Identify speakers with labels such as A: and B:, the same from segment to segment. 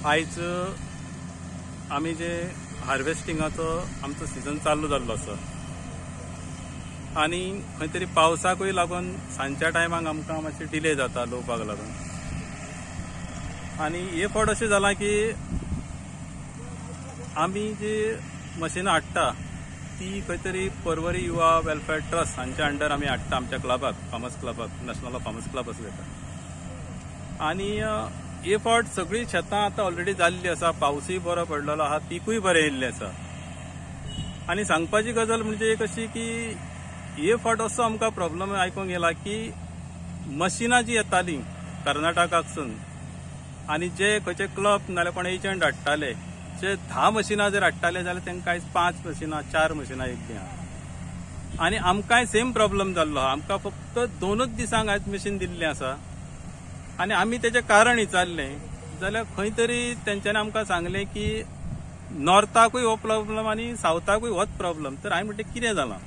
A: आयज आमी जे हार्वेस्टिंगाचो आमचो सीजन चालू जाल्लो आसा आनी खंय तरी पावसाकूय लागून सांजच्या टायमाक आमकां मातशें डिले जाता लोवपाक लागून आनी हे फावट अशें जालां की आमी जी मशिनां हाडटा ती खंय तरी पर्वरी युवा वेलफेअर ट्रस्ट हांच्या अंडर आमी हाडटा आमच्या क्लबाक फार्मर्स क्लबाक नॅशनल फार्मर्स क्लब असो घेता आनी हे फावट सगळीं शेतां आतां ऑलरेडी जाल्लीं आसा पावसूय बरो पडलेलो आहा पीकूय बरें येयल्लें आसा आनी सांगपाची गजाल म्हणजे एक अशी की हे फावट असो आमकां प्रॉब्लम आयकूंक येयला की मशिनां जी येतालीं कर्नाटकाकसून आनी जे खंयचे क्लब नाल्यार कोण एजंट हाडटाले जे 10 मशिनां जर हाडटाले जाल्यार तांकां आयज 5 मशिनां 4 मशिनां येयल्लीं आहा आनी आमकांय सेम प्रॉब्लम जाल्लो आहा आमकां फक्त 2च दिसांक आयज मशीन दिल्लें आसा आनी आमी तेजें कारण विचारलें जाल्यार खंय तरी तेंच्यांनी आमकां सांगलें की नॉर्थाकूय हो प्रॉब्लम आनी सावथाकूय होच प्रॉब्लम तर हांवें म्हणलें कितें जालां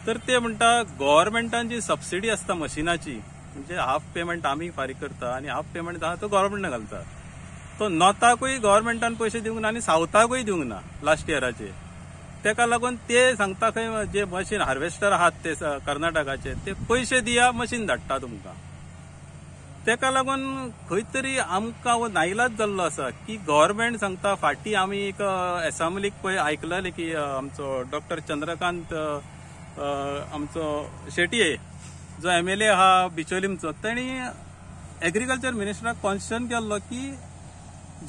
A: तर ते म्हणटा गव्हर्मेंटान जी सबसिडी आसता मशिनाची म्हणजे हाफ पेमेंट आमी फारीक करता आनी हाफ पेमेंट आहा तो गव्हर्मेंटान घालता तो नॉर्थाकूय गव्हर्मेंटान पयशे दिवंक ना आनी सावथाकूय दिवंक ना लास्ट इयराचे तेका लागून ते सांगता खंय जे मशीन हार्वेस्टर आहात ते कर्नाटकाचे ते पयशे दिया मशीन धाडटा तुमकां तेका लागून खंय तरी आमकां हो नाइलाज जाल्लो आसा की गव्हर्मेंट सांगता फाटीं आमी एक असेंब्लीक पळय आयकलेलें की आमचो डॉक्टर चंद्रकांत आमचो शेटये जो MLA आहा बिचोलीमचो ताणी एग्रीकल्चर मिनिस्टराक क्वेश्चन केल्लो की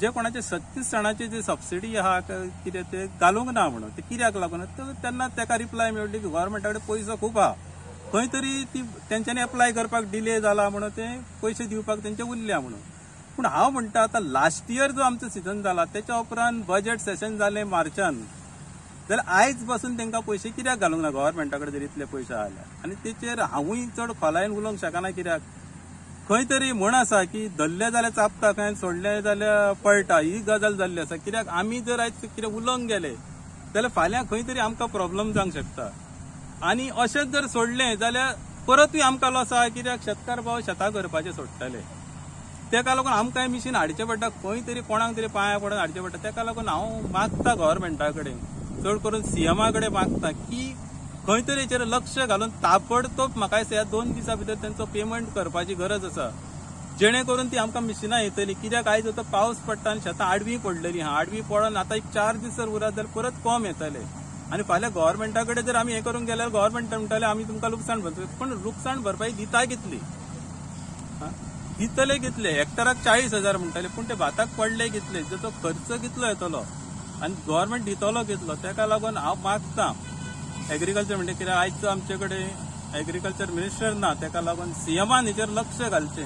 A: जे कोणाचे 36 टनाची जी सबसिडी आहा कितें ते घालूंक ना म्हणून ते कित्याक लागून तेन्ना तेका रिप्लाय मेळ्ळी की गव्हर्मेंटा कडेन पयसो खूब आहा खंय तरी ती तेंच्यांनी एप्लाय करपाक डिले जाला म्हणून ते पयशे दिवपाक तेंचे उरल्या म्हणून पूण हांव म्हणटा आतां लास्ट इयर जो आमचो सिजन जाला तेच्या उपरांत बजेट सेशन जालें मार्चान जाल्यार आयज पासून तांकां पयशे कित्याक घालूंक ना गव्हर्मेंटा कडेन जर इतले पयशे आल्यार आनी तेचेर हांवूय चड खोलायेन उलोवंक शकना कित्याक खंय तरी म्हण आसा की धरले जाल्यार चापता खंय सोडले जाल्यार पळटा ही गजाल जाल्ली आसा कित्याक आमी जर आयज कितें उलोवंक गेले जाल्यार फाल्यां खंय तरी आमकां प्रॉब्लम जावंक शकता आनी अशेंच जर सोडलें जाल्यार परतूय आमकां लॉस आहा कित्याक शेतकार भाव शेतां करपाचें सोडटले तेका लागून आमकां मिशीन हाडचें पडटा खंय तरी कोणाक तरी पांया पडून हाडचें पडटा तेका लागून हांव मागता गव्हर्मेंटा कडेन चड करून CMा कडेन मागता की खंय तरी हेचेर लक्ष घालून ताबडतोब म्हाका दिसता 2 दिसां भितर तेंचो पेमेंट करपाची गरज आसा जेणे करून ती आमकां मिशिनां येतली कित्याक आयज आतां पावस पडटा आनी शेतां आडवी पडलेलीं आहा आडवी पडोन आतां एक 4 दीस जर उरत जाल्यार परत कॉम येतले आनी फाल्यां गव्हर्मेंटा कडेन जर आमी हें करूंक गेल्यार गव्हर्मेंट म्हणटले आमी तुमकां लुकसाण भरपाय पूण लुकसाण भरपाई दिता कितली दितले कितले हेक्टराक 40,000 म्हणटले पूण ते भाताक पडले कितले ताचो खर्च कितलो येतलो आनी गव्हर्मेंट दितलो कितलो तेका लागून हांव मागता एग्रीकल्चर म्हणजे कित्याक आयज आमचे कडेन एग्रीकल्चर मिनिस्टर ना तेका लागून CMान हेचेर लक्ष घालचें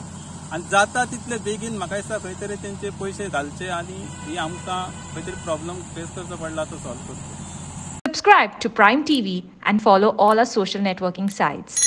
A: आनी जाता तितले बेगीन म्हाका दिसता खंय तरी तेंचे पयशे घालचे आनी ही आमकां खंय तरी प्रॉब्लम फेस करचो पडला तो सॉल्व करचो.
B: Subscribe to Prime TV and follow all our social networking sites.